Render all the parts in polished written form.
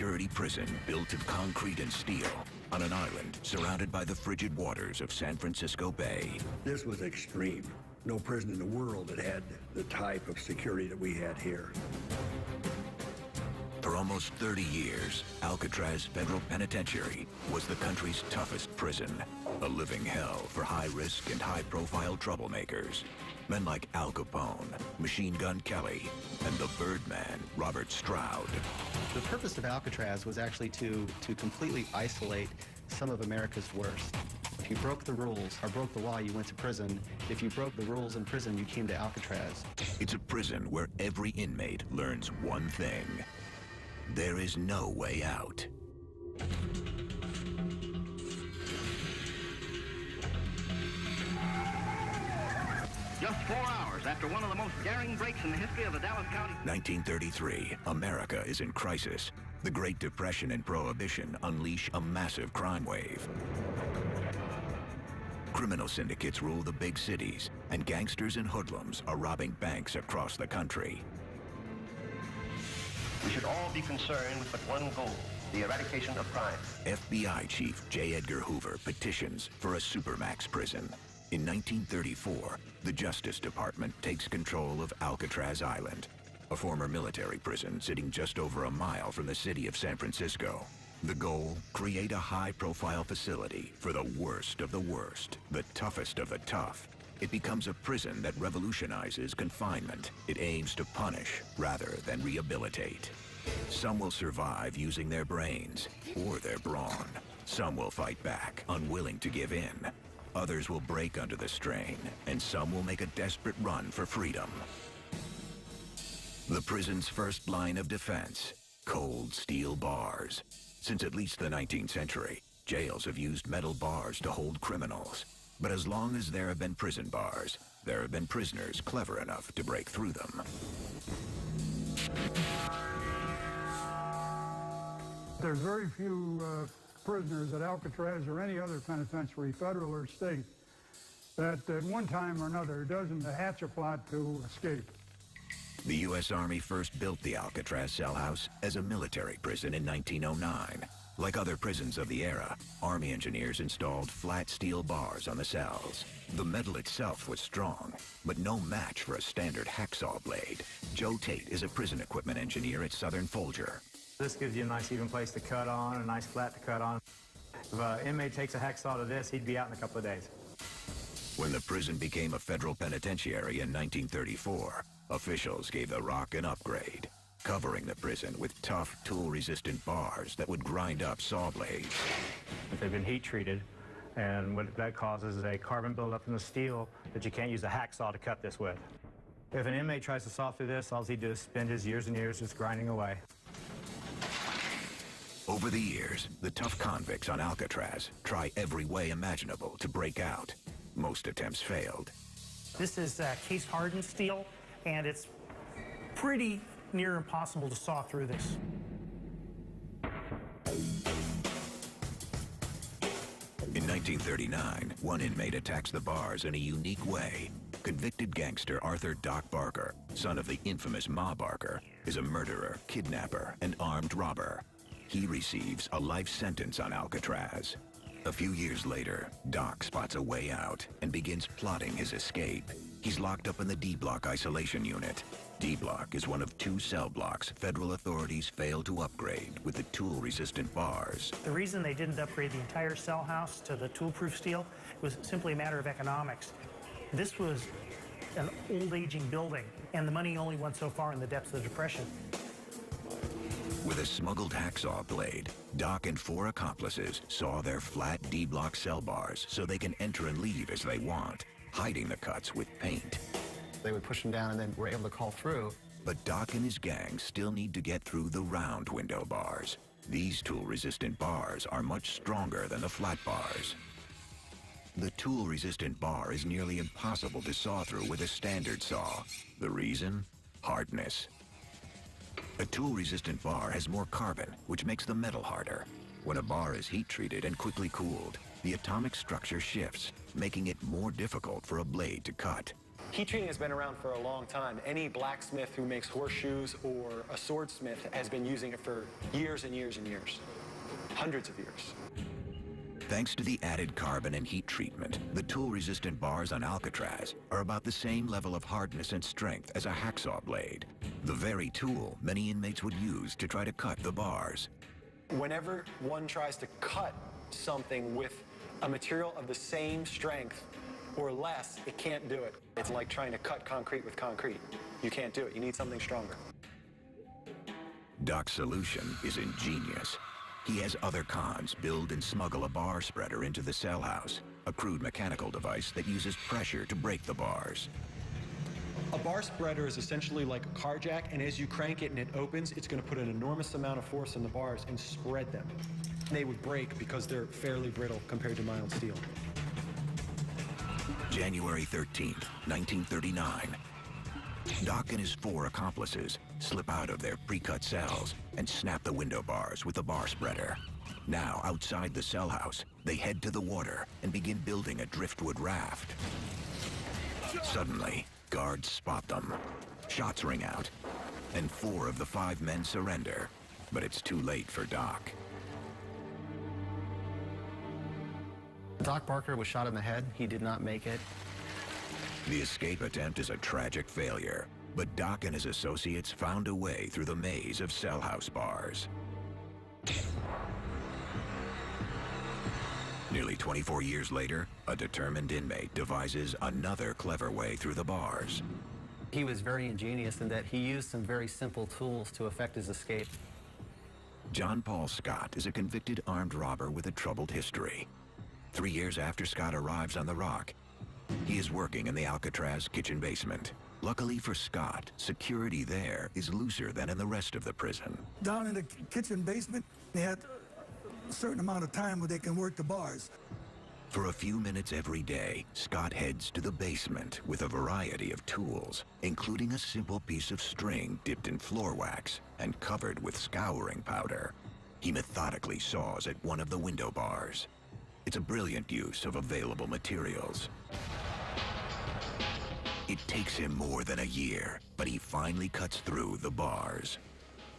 security prison built of concrete and steel on an island surrounded by the frigid waters of San Francisco Bay. This was extreme. No prison in the world that had the type of security that we had here. For almost 30 years, Alcatraz Federal Penitentiary was the country's toughest prison, a living hell for high-risk and high-profile troublemakers. Men like Al Capone, Machine Gun Kelly, and the Birdman, Robert Stroud. The purpose of Alcatraz was actually to completely isolate some of America's worst. If you broke the rules or broke the law, you went to prison. If you broke the rules in prison, you came to Alcatraz. It's a prison where every inmate learns one thing. There is no way out. Just 4 hours after one of the most daring breaks in the history of the Dallas County. 1933, America is in crisis. The Great Depression and Prohibition unleash a massive crime wave. Criminal syndicates rule the big cities, and gangsters and hoodlums are robbing banks across the country. We should all be concerned with but one goal, the eradication of crime. FBI Chief J. Edgar Hoover petitions for a supermax prison. In 1934, the Justice Department takes control of Alcatraz Island, a former military prison sitting just over a mile from the city of San Francisco. The goal, create a high-profile facility for the worst of the worst, the toughest of the tough. It becomes a prison that revolutionizes confinement. It aims to punish rather than rehabilitate. Some will survive using their brains or their brawn. Some will fight back, unwilling to give in. Others will break under the strain, and some will make a desperate run for freedom. The prison's first line of defense, cold steel bars. Since at least the 19th century, jails have used metal bars to hold criminals. But as long as there have been prison bars, there have been prisoners clever enough to break through them. There's very few prisoners at Alcatraz or any other penitentiary, federal or state, that at one time or another doesn't hatch a plot to escape. The U.S. Army first built the Alcatraz cell house as a military prison in 1909. Like other prisons of the era, Army engineers installed flat steel bars on the cells. The metal itself was strong, but no match for a standard hacksaw blade. Joe Tate is a prison equipment engineer at Southern Folger. This gives you a nice even place to cut on, a nice flat to cut on. If an inmate takes a hacksaw to this, he'd be out in a couple of days. When the prison became a federal penitentiary in 1934, officials gave the rock an upgrade, covering the prison with tough, tool-resistant bars that would grind up saw blades. They've been heat-treated, and what that causes is a carbon buildup in the steel that you can't use a hacksaw to cut this with. If an inmate tries to saw through this, all he'd do is spend his years and years just grinding away. Over the years, the tough convicts on Alcatraz try every way imaginable to break out. Most attempts failed. This is case-hardened steel, and it's pretty near impossible to saw through this. In 1939, one inmate attacks the bars in a unique way. Convicted gangster Arthur Doc Barker, son of the infamous Ma Barker, is a murderer, kidnapper, and armed robber. He receives a life sentence on Alcatraz. A few years later, Doc spots a way out and begins plotting his escape. He's locked up in the D-Block isolation unit. D-Block is one of 2 cell blocks federal authorities failed to upgrade with the tool-resistant bars. The reason they didn't upgrade the entire cell house to the tool-proof steel was simply a matter of economics. This was an old, aging building, and the money only went so far in the depths of the Depression. With a smuggled hacksaw blade, Doc and 4 accomplices saw their flat D-Block cell bars so they can enter and leave as they want, hiding the cuts with paint. They would push them down and then were able to call through. But Doc and his gang still need to get through the round window bars. These tool-resistant bars are much stronger than the flat bars. The tool-resistant bar is nearly impossible to saw through with a standard saw. The reason? Hardness. A tool-resistant bar has more carbon, which makes the metal harder. When a bar is heat-treated and quickly cooled, the atomic structure shifts, making it more difficult for a blade to cut. Heat treating has been around for a long time. Any blacksmith who makes horseshoes or a swordsmith has been using it for years and years and years. Hundreds of years. Thanks to the added carbon and heat treatment, the tool-resistant bars on Alcatraz are about the same level of hardness and strength as a hacksaw blade, the very tool many inmates would use to try to cut the bars. Whenever one tries to cut something with a material of the same strength or less, it can't do it. It's like trying to cut concrete with concrete. You can't do it. You need something stronger. Doc's solution is ingenious. He has other cons build and smuggle a bar spreader into the cell house, a crude mechanical device that uses pressure to break the bars. A bar spreader is essentially like a car jack, and as you crank it and it opens, it's going to put an enormous amount of force on the bars and spread them. They would break because they're fairly brittle compared to mild steel. January 13th, 1939. Doc and his 4 accomplices slip out of their pre-cut cells and snap the window bars with the bar spreader. Now, outside the cell house, they head to the water and begin building a driftwood raft. Suddenly, guards spot them. Shots ring out, and 4 of the 5 men surrender. But it's too late for Doc. Doc Barker was shot in the head. He did not make it. The escape attempt is a tragic failure, but Doc and his associates found a way through the maze of cell house bars. Nearly 24 years later, a determined inmate devises another clever way through the bars. He was very ingenious in that he used some very simple tools to effect his escape. John Paul Scott is a convicted armed robber with a troubled history. 3 years after Scott arrives on the Rock, he is working in the Alcatraz kitchen basement. Luckily for Scott, security there is looser than in the rest of the prison. Down in the kitchen basement, they had a certain amount of time where they can work the bars. For a few minutes every day, Scott heads to the basement with a variety of tools, including a simple piece of string dipped in floor wax and covered with scouring powder. He methodically saws at one of the window bars. It's a brilliant use of available materials. It takes him more than a year, but he finally cuts through the bars.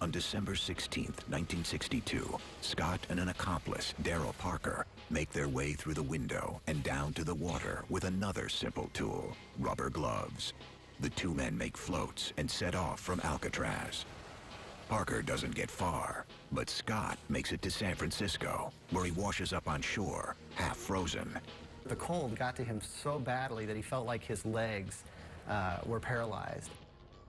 On December 16th, 1962, Scott and an accomplice, Darrell Parker, make their way through the window and down to the water with another simple tool, rubber gloves. The 2 men make floats and set off from Alcatraz. Parker doesn't get far, but Scott makes it to San Francisco, where he washes up on shore, half frozen. The cold got to him so badly that he felt like his legs were paralyzed.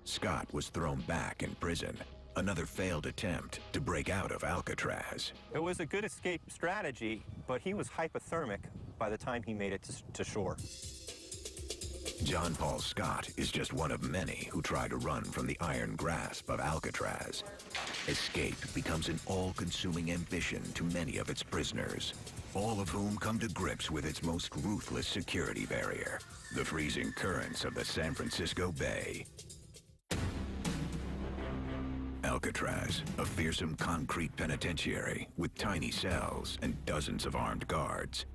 Scott was thrown back in prison, another failed attempt to break out of Alcatraz. It was a good escape strategy, but he was hypothermic by the time he made it to shore. John Paul Scott is just one of many who try to run from the iron grasp of Alcatraz. Escape becomes an all-consuming ambition to many of its prisoners, all of whom come to grips with its most ruthless security barrier, the freezing currents of the San Francisco Bay. Alcatraz, a fearsome concrete penitentiary with tiny cells and dozens of armed guards.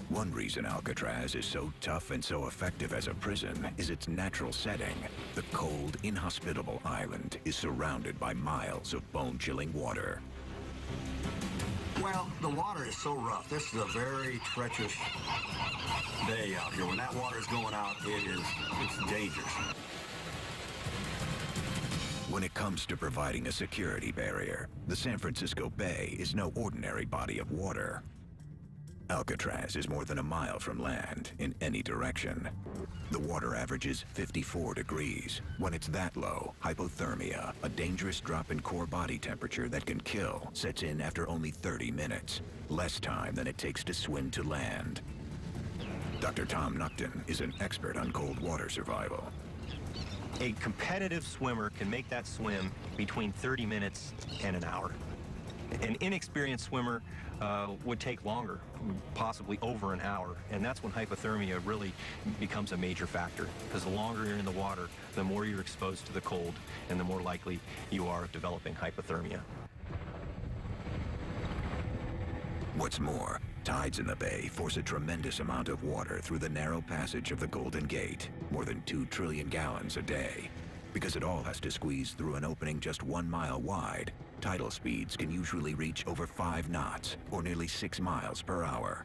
One reason Alcatraz is so tough and so effective as a prison is its natural setting. The cold, inhospitable island is surrounded by miles of bone-chilling water. Well, the water is so rough. This is a very treacherous day out here. When that water is going out, it's dangerous. When it comes to providing a security barrier, the San Francisco Bay is no ordinary body of water. Alcatraz is more than a mile from land in any direction. The water averages 54 degrees. When it's that low, hypothermia, a dangerous drop in core body temperature that can kill, sets in after only 30 minutes, less time than it takes to swim to land. Dr. Tom Nuckton is an expert on cold water survival. A competitive swimmer can make that swim between 30 minutes and an hour. An inexperienced swimmer would take longer, possibly over an hour, and that's when hypothermia really becomes a major factor, because the longer you're in the water, the more you're exposed to the cold, and the more likely you are of developing hypothermia. What's more, Tides in the bay force a tremendous amount of water through the narrow passage of the Golden Gate, more than 2 trillion gallons a day. Because it all has to squeeze through an opening just 1 mile wide, tidal speeds can usually reach over 5 knots, or nearly 6 miles per hour.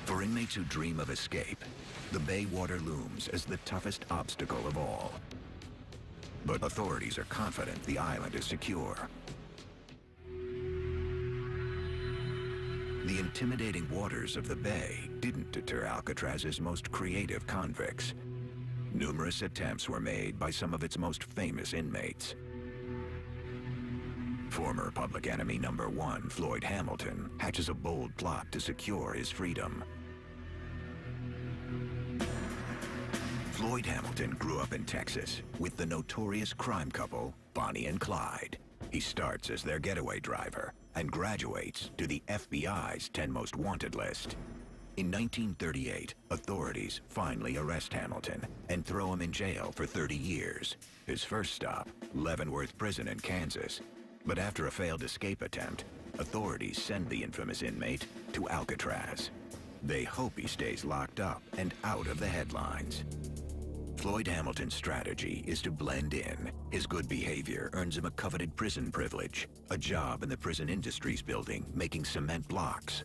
For inmates who dream of escape, the bay water looms as the toughest obstacle of all. But authorities are confident the island is secure. The intimidating waters of the bay didn't deter Alcatraz's most creative convicts. Numerous attempts were made by some of its most famous inmates. Former public enemy number 1, Floyd Hamilton, hatches a bold plot to secure his freedom. Floyd Hamilton grew up in Texas with the notorious crime couple, Bonnie and Clyde. He starts as their getaway driver and graduates to the FBI's 10 Most Wanted list. In 1938, authorities finally arrest Hamilton and throw him in jail for 30 years. His first stop, Leavenworth Prison in Kansas. But after a failed escape attempt, authorities send the infamous inmate to Alcatraz. They hope he stays locked up and out of the headlines. Floyd Hamilton's strategy is to blend in. His good behavior earns him a coveted prison privilege, a job in the prison industries building making cement blocks.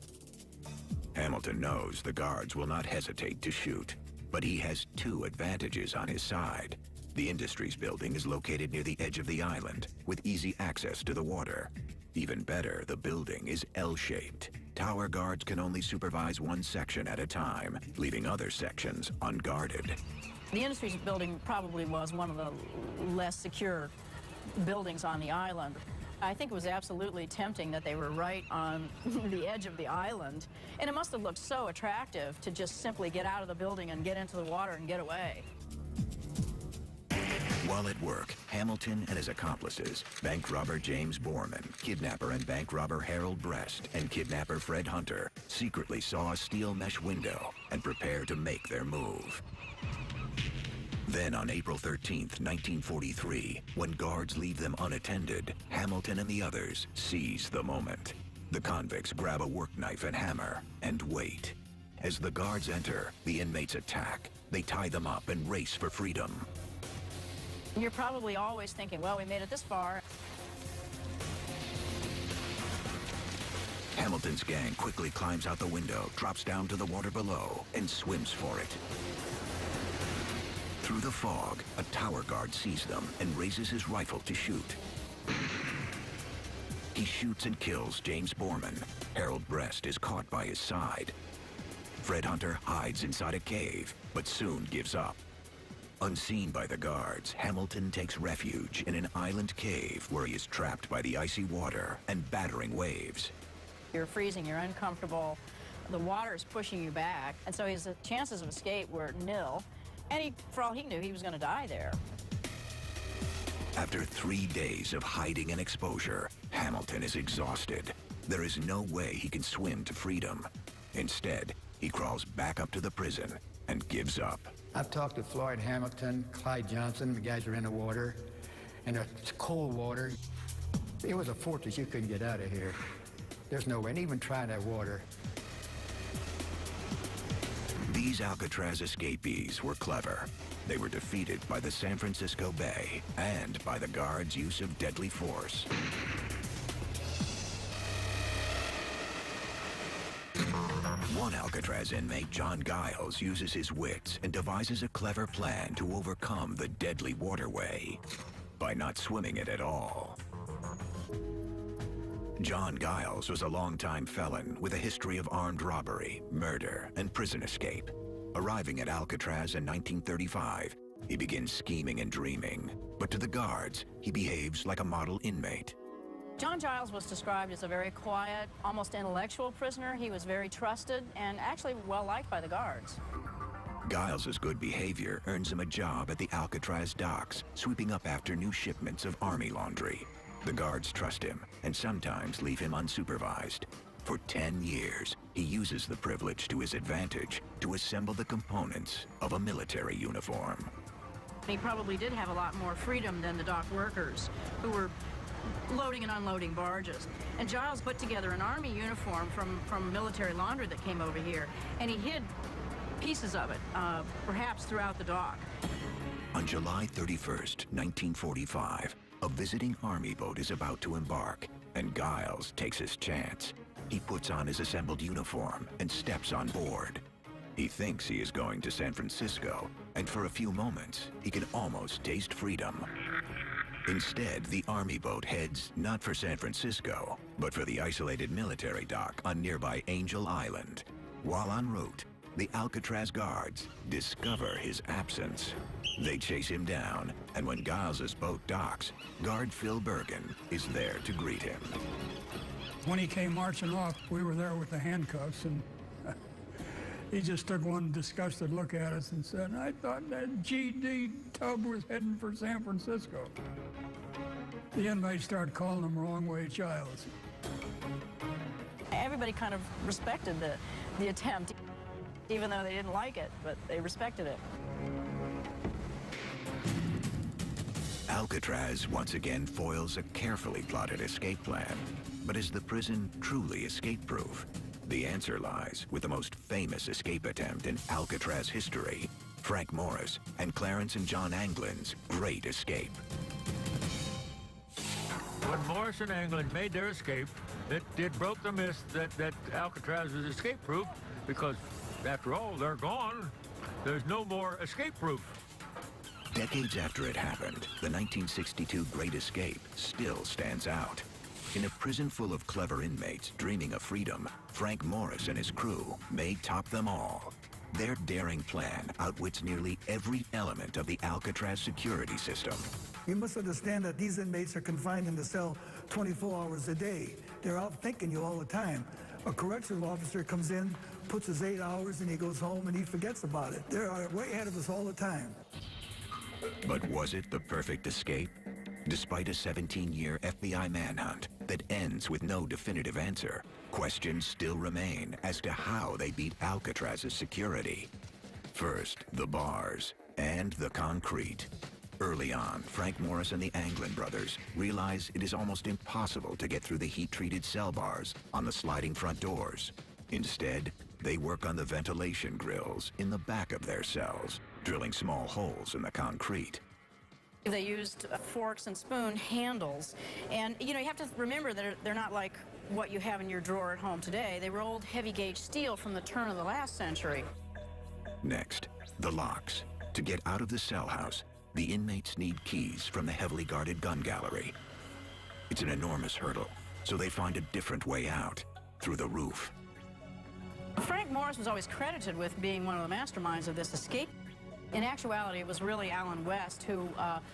Hamilton knows the guards will not hesitate to shoot, but he has 2 advantages on his side. The industries building is located near the edge of the island, with easy access to the water. Even better, the building is L-shaped. Tower guards can only supervise 1 section at a time, leaving other sections unguarded. The industries building probably was one of the less secure buildings on the island. I think it was absolutely tempting that they were right on the edge of the island, and it must have looked so attractive to just simply get out of the building and get into the water and get away. While at work, Hamilton and his accomplices, bank robber James Borman, kidnapper and bank robber Harold Brest, and kidnapper Fred Hunter, secretly saw a steel mesh window and prepare to make their move. Then on April 13th, 1943, when guards leave them unattended, Hamilton and the others seize the moment. The convicts grab a work knife and hammer and wait. As the guards enter, the inmates attack. They tie them up and race for freedom. You're probably always thinking, well, we made it this far. Hamilton's gang quickly climbs out the window, drops down to the water below, and swims for it. Through the fog, a tower guard sees them and raises his rifle to shoot. He shoots and kills James Borman. Harold Brest is caught by his side. Fred Hunter hides inside a cave, but soon gives up. Unseen by the guards, Hamilton takes refuge in an island cave where he is trapped by the icy water and battering waves. You're freezing, you're uncomfortable, the water is pushing you back, and so his chances of escape were nil. And for all he knew, he was going to die there. After 3 days of hiding and exposure, Hamilton is exhausted. There is no way he can swim to freedom. Instead, he crawls back up to the prison and gives up. I've talked to Floyd Hamilton, Clyde Johnson, the guys are in the water, and it's cold water. It was a fortress, you couldn't get out of here. There's no way, and even try that water. These Alcatraz escapees were clever. They were defeated by the San Francisco Bay and by the guards' use of deadly force. One Alcatraz inmate, John Giles, uses his wits and devises a clever plan to overcome the deadly waterway by not swimming it at all. John Giles was a longtime felon with a history of armed robbery, murder, and prison escape. Arriving at Alcatraz in 1935, he begins scheming and dreaming. But to the guards, he behaves like a model inmate. John Giles was described as a very quiet, almost intellectual prisoner. He was very trusted and actually well-liked by the guards. Giles's good behavior earns him a job at the Alcatraz docks, sweeping up after new shipments of army laundry. The guards trust him and sometimes leave him unsupervised. For 10 years, he uses the privilege to his advantage to assemble the components of a military uniform. He probably did have a lot more freedom than the dock workers, who were loading and unloading barges. And Giles put together an Army uniform from military laundry that came over here, and he hid pieces of it, perhaps throughout the dock. On July 31st, 1945, a visiting Army boat is about to embark, and Giles takes his chance. He puts on his assembled uniform and steps on board. He thinks he is going to San Francisco, and for a few moments, he can almost taste freedom. Instead, the Army boat heads not for San Francisco, but for the isolated military dock on nearby Angel Island. While en route, the Alcatraz guards discover his absence. They chase him down, and when Giles's boat docks, guard Phil Bergen is there to greet him. When he came marching off, we were there with the handcuffs, and he just took one disgusted look at us and said, "I thought that GD tub was heading for San Francisco." The inmates started calling him wrong way Giles. Everybody kind of respected the attempt, even though they didn't like it, but they respected it. Alcatraz once again foils a carefully plotted escape plan. But is the prison truly escape-proof? The answer lies with the most famous escape attempt in Alcatraz history, Frank Morris and Clarence and John Anglin's Great Escape. When Morris and Anglin made their escape, it broke the myth that Alcatraz is escape-proof, because after all, they're gone. There's no more escape-proof. Decades after it happened, the 1962 Great Escape still stands out. In a prison full of clever inmates dreaming of freedom, Frank Morris and his crew may top them all. Their daring plan outwits nearly every element of the Alcatraz security system. You must understand that these inmates are confined in the cell 24 hours a day. They're out thinking you all the time. A correctional officer comes in, puts his 8 hours, and he goes home and he forgets about it. They're way ahead of us all the time. But was it the perfect escape? Despite a 17-year FBI manhunt that ends with no definitive answer, questions still remain as to how they beat Alcatraz's security. First, the bars and the concrete. Early on, Frank Morris and the Anglin brothers realize it is almost impossible to get through the heat-treated cell bars on the sliding front doors. Instead, they work on the ventilation grills in the back of their cells, drilling small holes in the concrete. They used forks and spoon handles, and you have to remember that they're not like what you have in your drawer at home today. They were old heavy-gauge steel from the turn of the last century. Next, the locks. To get out of the cell house, the inmates need keys from the heavily guarded gun gallery. It's an enormous hurdle, so they find a different way out, through the roof. Frank Morris was always credited with being one of the masterminds of this escape. In actuality, it was really Alan West who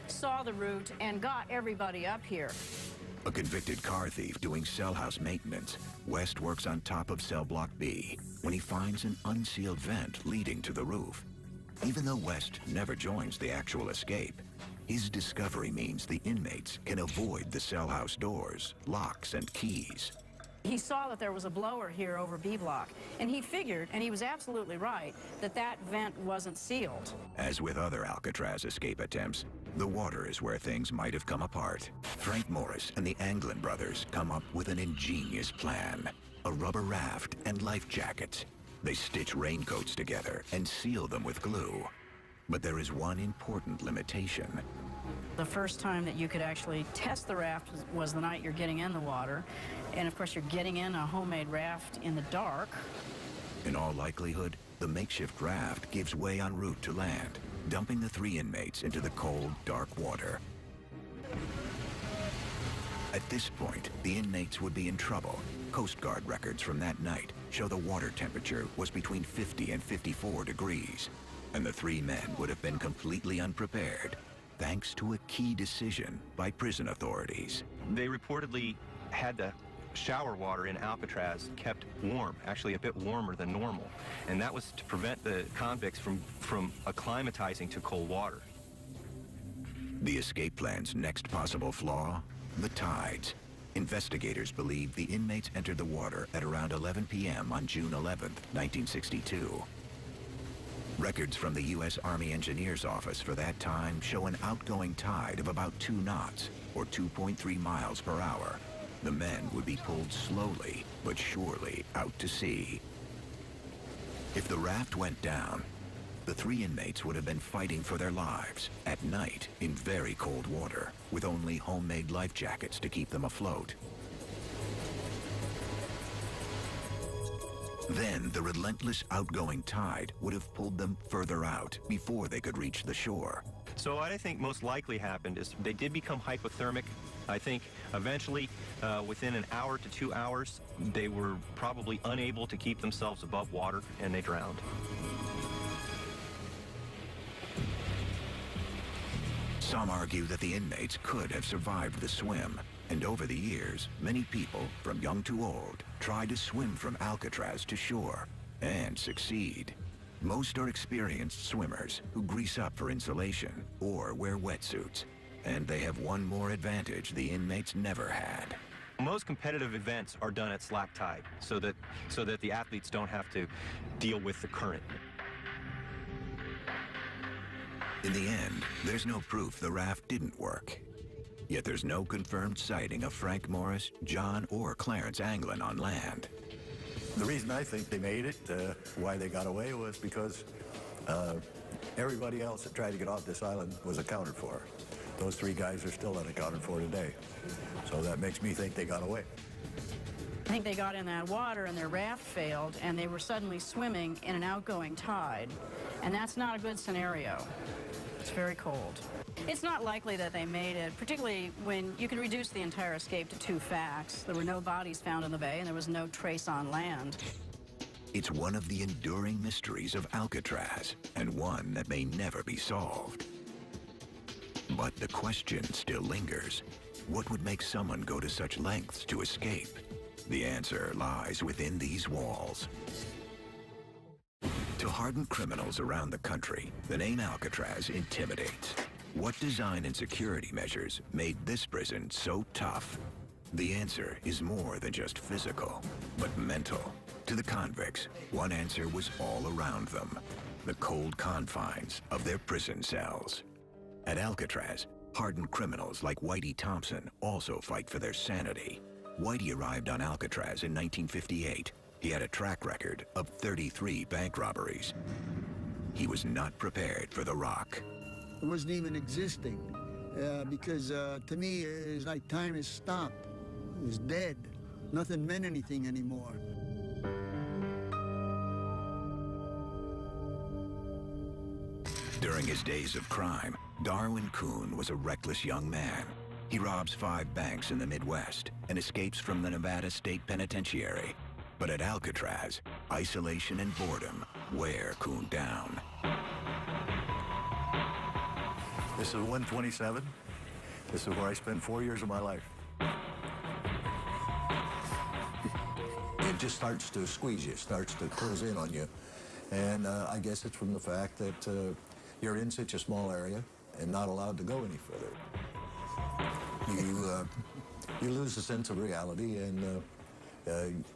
saw the route and got everybody up here. A convicted car thief doing cell house maintenance, West works on top of cell block B when he finds an unsealed vent leading to the roof. Even though West never joins the actual escape, his discovery means the inmates can avoid the cell house doors, locks, and keys. He saw that there was a blower here over B block, and he figured, and he was absolutely right, that that vent wasn't sealed. As with other Alcatraz escape attempts, the water is where things might have come apart. Frank Morris and the Anglin brothers come up with an ingenious plan: a rubber raft and life jackets. They stitch raincoats together and seal them with glue. But there is one important limitation. The first time that you could actually test the raft was the night you're getting in the water. And of course, you're getting in a homemade raft in the dark. In all likelihood, the makeshift raft gives way en route to land, dumping the three inmates into the cold, dark water. At this point, the inmates would be in trouble. Coast Guard records from that night show the water temperature was between 50 and 54 degrees, and the three men would have been completely unprepared, thanks to a key decision by prison authorities. They reportedly had the shower water in Alcatraz kept warm, actually a bit warmer than normal, and that was to prevent the convicts from acclimatizing to cold water. The escape plan's next possible flaw? The tides. Investigators believe the inmates entered the water at around 11 p.m. on June 11, 1962. Records from the U.S. Army Engineers Office for that time show an outgoing tide of about 2 knots, or 2.3 miles per hour, the men would be pulled slowly but surely out to sea. If the raft went down, the 3 inmates would have been fighting for their lives at night in very cold water with only homemade life jackets to keep them afloat. Then the relentless outgoing tide would have pulled them further out before they could reach the shore. So what I think most likely happened is they did become hypothermic. I think eventually, within an hour to 2 hours, they were probably unable to keep themselves above water and they drowned. Some argue that the inmates could have survived the swim, and over the years, many people, from young to old, try to swim from Alcatraz to shore and succeed. Most are experienced swimmers who grease up for insulation or wear wetsuits, and they have one more advantage the inmates never had. Most competitive events are done at slack tide so that the athletes don't have to deal with the current. In the end, there's no proof the raft didn't work. Yet there's no confirmed sighting of Frank Morris, John, or Clarence Anglin on land. The reason I think they made it, why they got away, was because everybody else that tried to get off this island was accounted for. Those 3 guys are still unaccounted for today. So that makes me think they got away. I think they got in that water and their raft failed and they were suddenly swimming in an outgoing tide. And that's not a good scenario. It's very cold. It's not likely that they made it, particularly when you can reduce the entire escape to 2 facts. There were no bodies found in the bay and there was no trace on land. It's one of the enduring mysteries of Alcatraz, and one that may never be solved. But the question still lingers. What would make someone go to such lengths to escape? The answer lies within these walls. To hardened criminals around the country, the name Alcatraz intimidates. What design and security measures made this prison so tough? The answer is more than just physical, but mental. To the convicts, one answer was all around them: the cold confines of their prison cells. At Alcatraz, hardened criminals like Whitey Thompson also fight for their sanity. Whitey arrived on Alcatraz in 1958. He had a track record of 33 bank robberies. He was not prepared for the rock. It wasn't even existing because to me, it's like time has stopped. It was dead. Nothing meant anything anymore. During his days of crime, Darwin Kuhn was a reckless young man. He robs 5 banks in the Midwest and escapes from the Nevada State Penitentiary. But at Alcatraz, isolation and boredom wear Kuhn down. This is 127. This is where I spent 4 years of my life. It just starts to squeeze you, starts to close in on you. And I guess it's from the fact that you're in such a small area and not allowed to go any further. You lose the sense of reality, and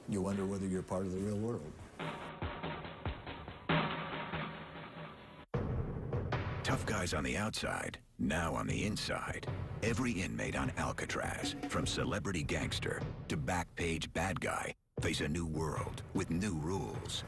you wonder whether you're part of the real world. Tough guys on the outside, now on the inside. Every inmate on Alcatraz, from celebrity gangster to back page bad guy, face a new world with new rules.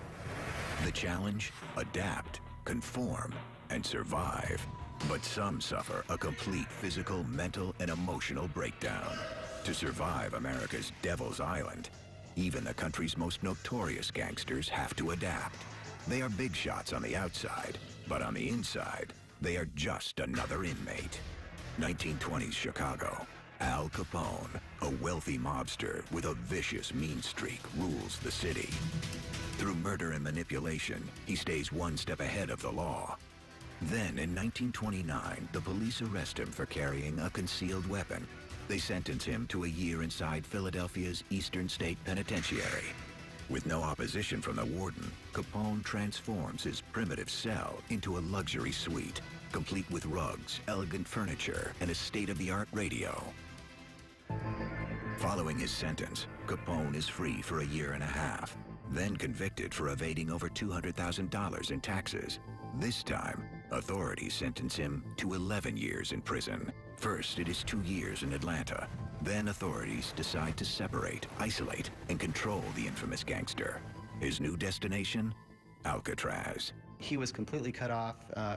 The challenge: adapt, conform, and survive. But some suffer a complete physical, mental, and emotional breakdown. To survive America's Devil's Island, even the country's most notorious gangsters have to adapt. They are big shots on the outside, but on the inside, they are just another inmate. 1920s Chicago. Al Capone, a wealthy mobster with a vicious mean streak, rules the city. Through murder and manipulation, he stays one step ahead of the law. Then, in 1929, the police arrest him for carrying a concealed weapon. They sentence him to a year inside Philadelphia's Eastern State Penitentiary. With no opposition from the warden, Capone transforms his primitive cell into a luxury suite, complete with rugs, elegant furniture, and a state-of-the-art radio. Following his sentence, Capone is free for a year and a half, then convicted for evading over $200,000 in taxes. This time, authorities sentence him to 11 years in prison. First, it is 2 years in Atlanta. Then authorities decide to separate, isolate, and control the infamous gangster. His new destination? Alcatraz. He was completely cut off,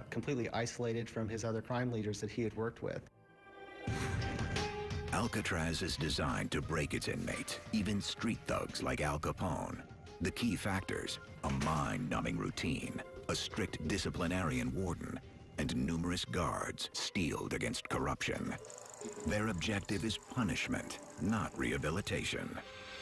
completely isolated from his other crime leaders that he had worked with. Alcatraz is designed to break its inmates, even street thugs like Al Capone. The key factors: a mind-numbing routine, a strict disciplinarian warden, and numerous guards steeled against corruption. Their objective is punishment, not rehabilitation.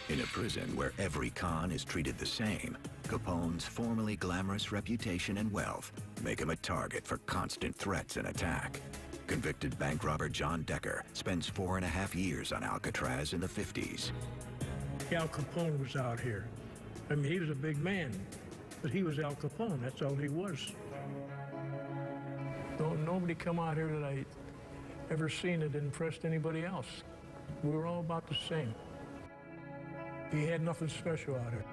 In a prison where every con is treated the same, Capone's formerly glamorous reputation and wealth make him a target for constant threats and attack. Convicted bank robber John Decker spends 4.5 years on Alcatraz in the 50s. Al Capone was out here. I mean, he was a big man, but he was Al Capone. That's all he was. Nobody come out here that I ever seen that impressed anybody else. We were all about the same. He had nothing special out here.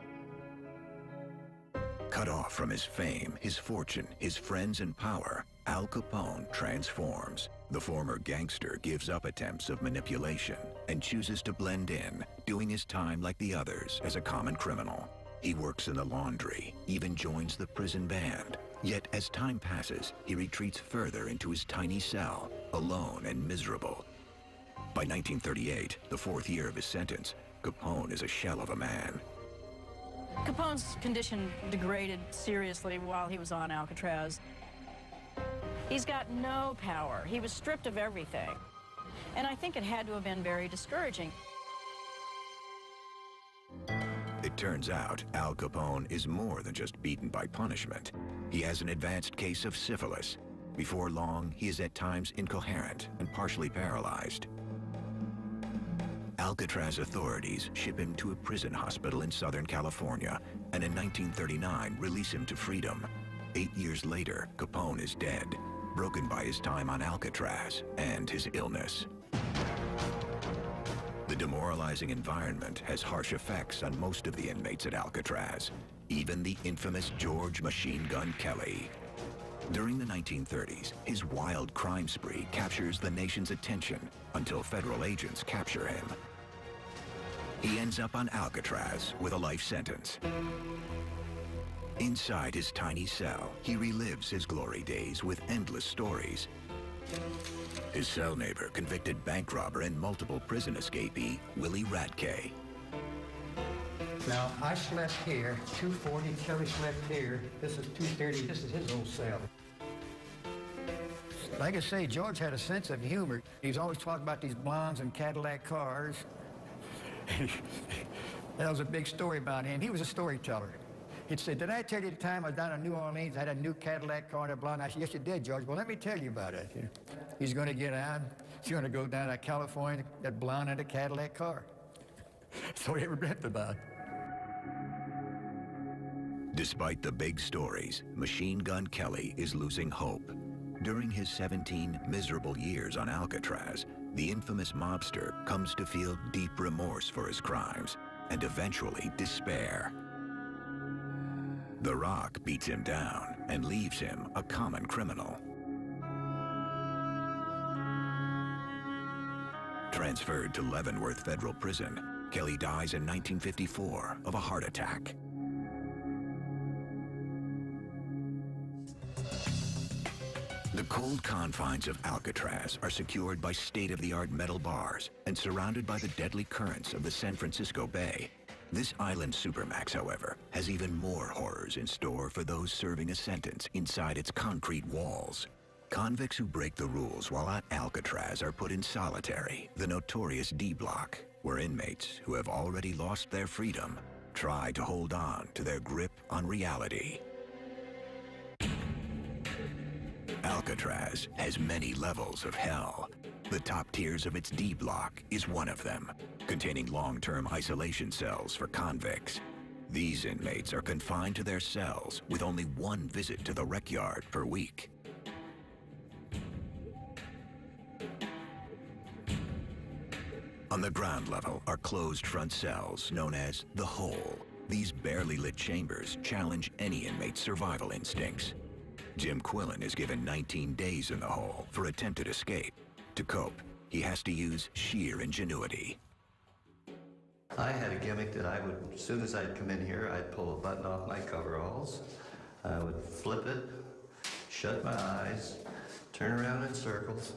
Cut off from his fame, his fortune, his friends and power, Al Capone transforms. The former gangster gives up attempts of manipulation and chooses to blend in, doing his time like the others as a common criminal. He works in the laundry, even joins the prison band. Yet as time passes, he retreats further into his tiny cell, alone and miserable. By 1938, the 4th year of his sentence, Capone is a shell of a man. Capone's condition degraded seriously while he was on Alcatraz. He's got no power. He was stripped of everything. And I think it had to have been very discouraging. It turns out Al Capone is more than just beaten by punishment. He has an advanced case of syphilis. Before long, he is at times incoherent and partially paralyzed. Alcatraz authorities ship him to a prison hospital in Southern California, and in 1939 release him to freedom. 8 years later, Capone is dead, broken by his time on Alcatraz and his illness. The demoralizing environment has harsh effects on most of the inmates at Alcatraz, even the infamous George Machine Gun Kelly. During the 1930s, his wild crime spree captures the nation's attention until federal agents capture him. He ends up on Alcatraz with a life sentence. Inside his tiny cell, he relives his glory days with endless stories. His cell neighbor, convicted bank robber and multiple prison escapee, Willie Radke. Now, I slept here, 240, Kelly slept here. This is 230, this is his old cell. Like I say, George had a sense of humor. He was always talking about these blondes and Cadillac cars. That was a big story about him. He was a storyteller. He'd say, did I tell you the time I was down in New Orleans, I had a new Cadillac car and a blonde? I said, yes, you did, George. Well, let me tell you about it. He's going to get out. He's going to go down to California, that blonde in a Cadillac car. That's all he ever dreamt about. Despite the big stories, Machine Gun Kelly is losing hope. During his 17 miserable years on Alcatraz, the infamous mobster comes to feel deep remorse for his crimes and eventually despair. The Rock beats him down and leaves him a common criminal. Transferred to Leavenworth Federal Prison, Kelly dies in 1954 of a heart attack. The cold confines of Alcatraz are secured by state-of-the-art metal bars and surrounded by the deadly currents of the San Francisco Bay. This island supermax, however, has even more horrors in store for those serving a sentence inside its concrete walls. Convicts who break the rules while at Alcatraz are put in solitary, the notorious D Block, where inmates who have already lost their freedom try to hold on to their grip on reality. Alcatraz has many levels of hell. The top tiers of its D Block is one of them, containing long-term isolation cells for convicts. These inmates are confined to their cells with only one visit to the rec yard per week. On the ground level are closed front cells known as the Hole. These barely lit chambers challenge any inmate's survival instincts. Jim Quillen is given 19 days in the Hole for attempted escape. To cope, he has to use sheer ingenuity. I had a gimmick that I would, as soon as I'd come in here, I'd pull a button off my coveralls. I would flip it, shut my eyes, turn around in circles,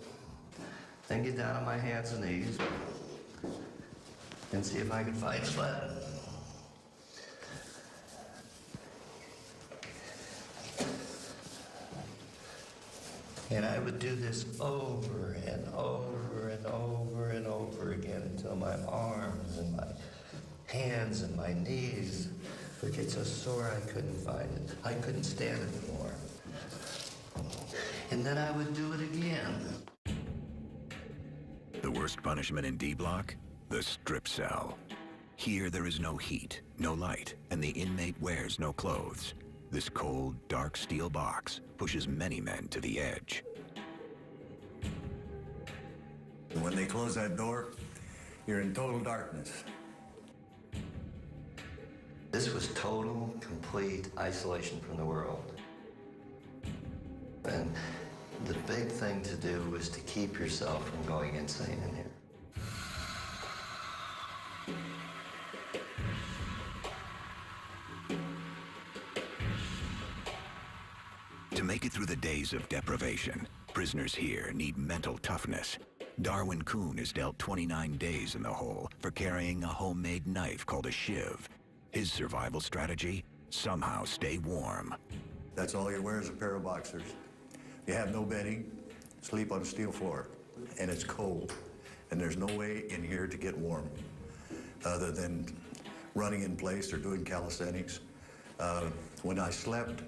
then get down on my hands and knees and see if I could find a button. And I would do this over and over and over and over again until my arms and my hands and my knees would get so sore I couldn't find it. I couldn't stand it anymore. And then I would do it again. The worst punishment in D Block? The strip cell. Here there is no heat, no light, and the inmate wears no clothes. This cold, dark steel box pushes many men to the edge. When they close that door, you're in total darkness. This was total, complete isolation from the world. And the big thing to do was to keep yourself from going insane in here. To make it through the days of deprivation, prisoners here need mental toughness. Darwin Kuhn is dealt 29 days in the hole for carrying a homemade knife called a shiv. His survival strategy? Somehow stay warm. That's all you wear is a pair of boxers. You have no bedding, sleep on a steel floor, and it's cold. And there's no way in here to get warm other than running in place or doing calisthenics. When I slept,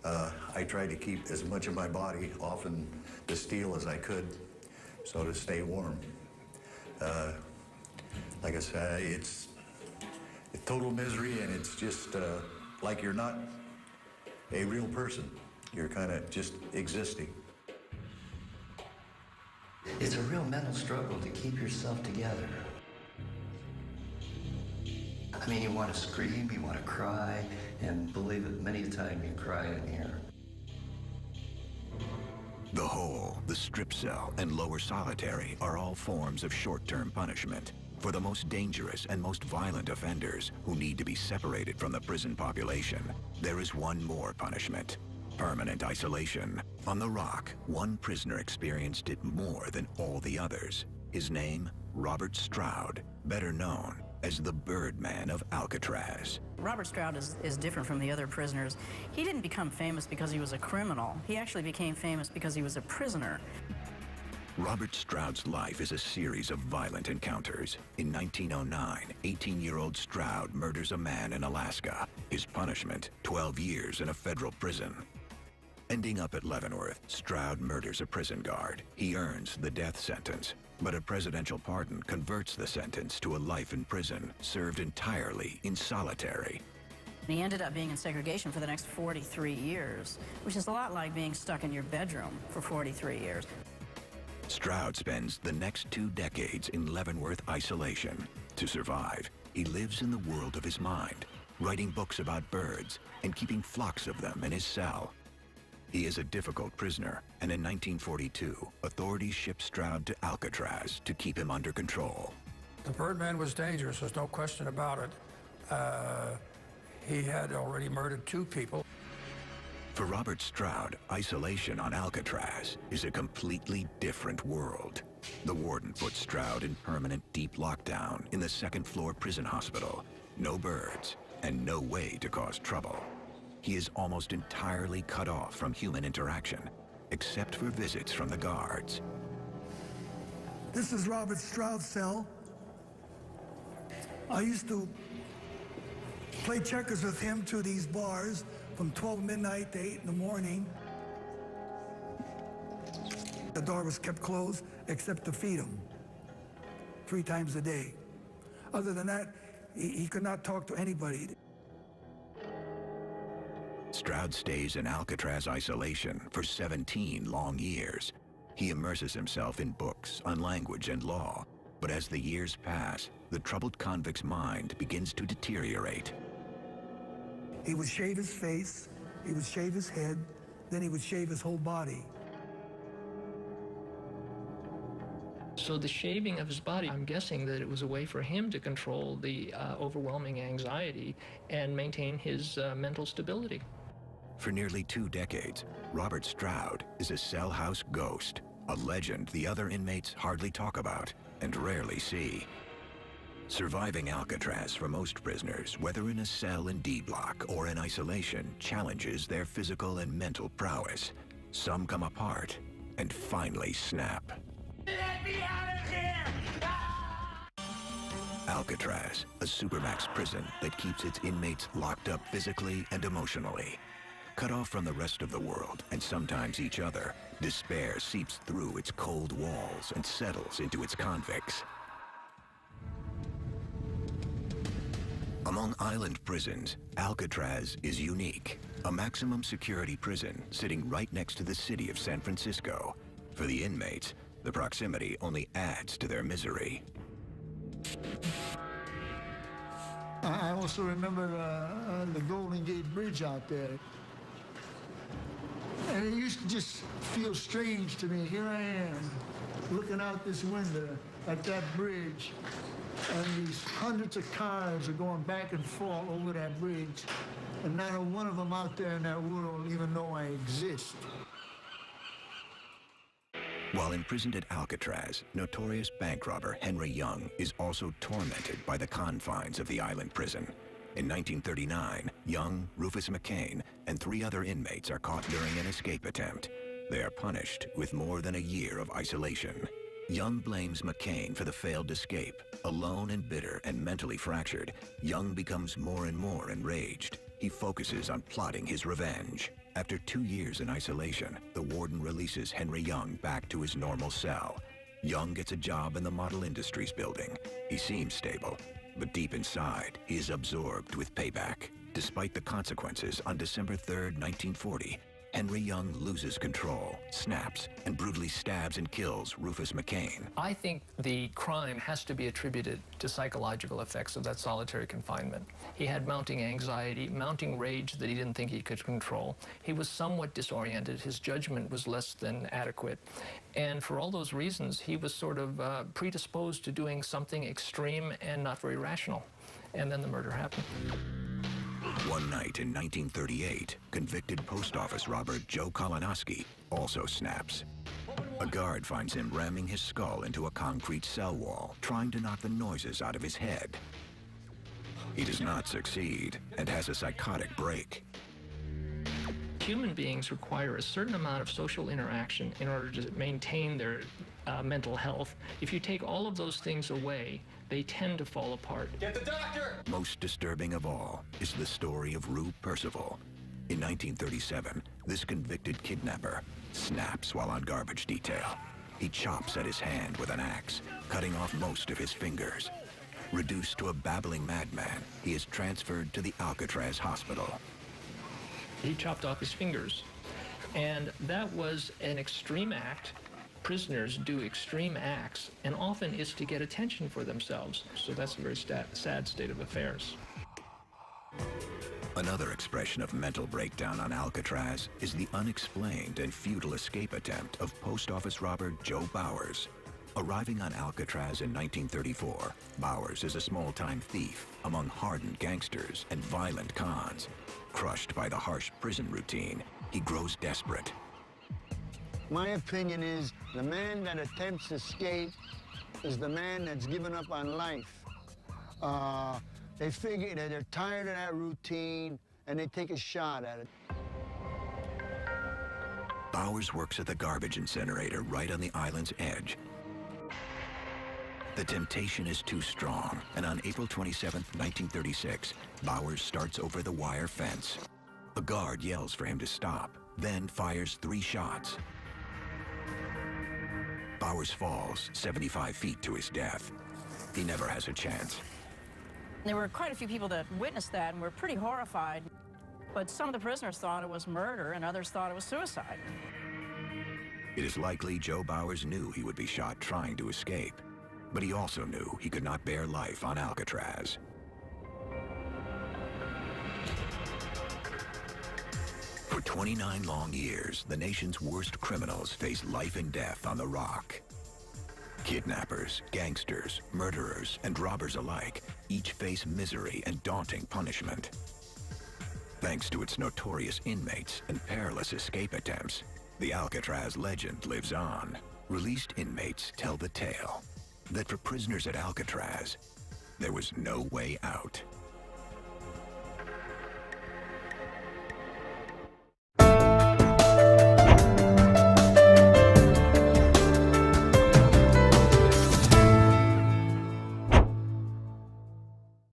I tried to keep as much of my body off in the steel as I could, so to stay warm. Like I said, it's total misery, and it's just like you're not a real person. You're kind of just existing. It's a real mental struggle to keep yourself together. I mean, you want to scream, you want to cry, and believe it, many a time you cry in here. The hole, the strip cell, and lower solitary are all forms of short-term punishment. For the most dangerous and most violent offenders who need to be separated from the prison population, there is one more punishment: permanent isolation. On the Rock, one prisoner experienced it more than all the others. His name, Robert Stroud, better known as the Birdman of Alcatraz. Robert Stroud is different from the other prisoners. He didn't become famous because he was a criminal. He actually became famous because he was a prisoner. Robert Stroud's life is a series of violent encounters. In 1909, 18-year-old Stroud murders a man in Alaska. His punishment, 12 years in a federal prison. Ending up at Leavenworth, Stroud murders a prison guard. He earns the death sentence, but a presidential pardon converts the sentence to a life in prison, served entirely in solitary. He ended up being in segregation for the next 43 years, which is a lot like being stuck in your bedroom for 43 years. Stroud spends the next 2 decades in Leavenworth isolation. To survive, he lives in the world of his mind, writing books about birds and keeping flocks of them in his cell. He is a difficult prisoner, and in 1942, authorities shipped Stroud to Alcatraz to keep him under control. The Birdman was dangerous, there's no question about it. He had already murdered 2 people. For Robert Stroud, isolation on Alcatraz is a completely different world. The warden puts Stroud in permanent deep lockdown in the 2nd floor prison hospital. No birds, and no way to cause trouble. He is almost entirely cut off from human interaction, except for visits from the guards. This is Robert Stroud's cell. I used to play checkers with him to these bars from 12 midnight to 8 in the morning. The door was kept closed except to feed him 3 times a day. Other than that, he could not talk to anybody. Stroud stays in Alcatraz isolation for 17 long years. He immerses himself in books on language and law, but as the years pass, the troubled convict's mind begins to deteriorate. He would shave his face, he would shave his head, then he would shave his whole body. So the shaving of his body, I'm guessing that it was a way for him to control the overwhelming anxiety and maintain his mental stability. For nearly 2 decades, Robert Stroud is a cell house ghost, a legend the other inmates hardly talk about and rarely see. Surviving Alcatraz for most prisoners, whether in a cell in D Block or in isolation, challenges their physical and mental prowess. Some come apart and finally snap. Let me out of here! Alcatraz, a supermax prison that keeps its inmates locked up physically and emotionally. Cut off from the rest of the world and sometimes each other, despair seeps through its cold walls and settles into its convicts. Among island prisons, Alcatraz is unique. A maximum security prison sitting right next to the city of San Francisco. For the inmates, the proximity only adds to their misery. I also remember the Golden Gate Bridge out there. And it used to just feel strange to me. Here I am, looking out this window at that bridge, and these hundreds of cars are going back and forth over that bridge, and not a one of them out there in that world even know I exist. While imprisoned at Alcatraz, notorious bank robber Henry Young is also tormented by the confines of the island prison. In 1939, Young, Rufus McCain, and 3 other inmates are caught during an escape attempt. They are punished with more than a year of isolation. Young blames McCain for the failed escape. Alone and bitter and mentally fractured, Young becomes more and more enraged. He focuses on plotting his revenge. After 2 years in isolation, the warden releases Henry Young back to his normal cell. Young gets a job in the Model Industries building. He seems stable, but deep inside, he is absorbed with payback. Despite the consequences, on December 3rd, 1940, Henry Young loses control, snaps, and brutally stabs and kills Rufus McCain. I think the crime has to be attributed to psychological effects of that solitary confinement. He had mounting anxiety, mounting rage that he didn't think he could control. He was somewhat disoriented. His judgment was less than adequate. And for all those reasons, he was sort of predisposed to doing something extreme and not very rational. And then the murder happened. One night in 1938, convicted post office robber Joe Kolonowski also snaps. A guard finds him ramming his skull into a concrete cell wall, trying to knock the noises out of his head. He does not succeed and has a psychotic break. Human beings require a certain amount of social interaction in order to maintain their mental health. If you take all of those things away, they tend to fall apart. Get the doctor! Most disturbing of all is the story of Rue Percival. In 1937, this convicted kidnapper snaps while on garbage detail. He chops at his hand with an axe, cutting off most of his fingers. Reduced to a babbling madman, he is transferred to the Alcatraz hospital. He chopped off his fingers, and that was an extreme act. Prisoners do extreme acts, and often it's to get attention for themselves. So that's a very sad state of affairs. Another expression of mental breakdown on Alcatraz is the unexplained and futile escape attempt of post office robber Joe Bowers. Arriving on Alcatraz in 1934, Bowers is a small-time thief among hardened gangsters and violent cons. Crushed by the harsh prison routine, he grows desperate. My opinion is the man that attempts to escape is the man that's given up on life. They figure that they're tired of that routine and they take a shot at it. Bowers works at the garbage incinerator right on the island's edge. The temptation is too strong, and on April 27, 1936, Bowers starts over the wire fence. A guard yells for him to stop, then fires 3 shots. Bowers falls 75 feet to his death. He never has a chance. There were quite a few people that witnessed that and were pretty horrified. But some of the prisoners thought it was murder and others thought it was suicide. It is likely Joe Bowers knew he would be shot trying to escape, but he also knew he could not bear life on Alcatraz. For 29 long years, the nation's worst criminals faced life and death on the Rock. Kidnappers, gangsters, murderers, and robbers alike each face misery and daunting punishment. Thanks to its notorious inmates and perilous escape attempts, the Alcatraz legend lives on. Released inmates tell the tale that for prisoners at Alcatraz, there was no way out.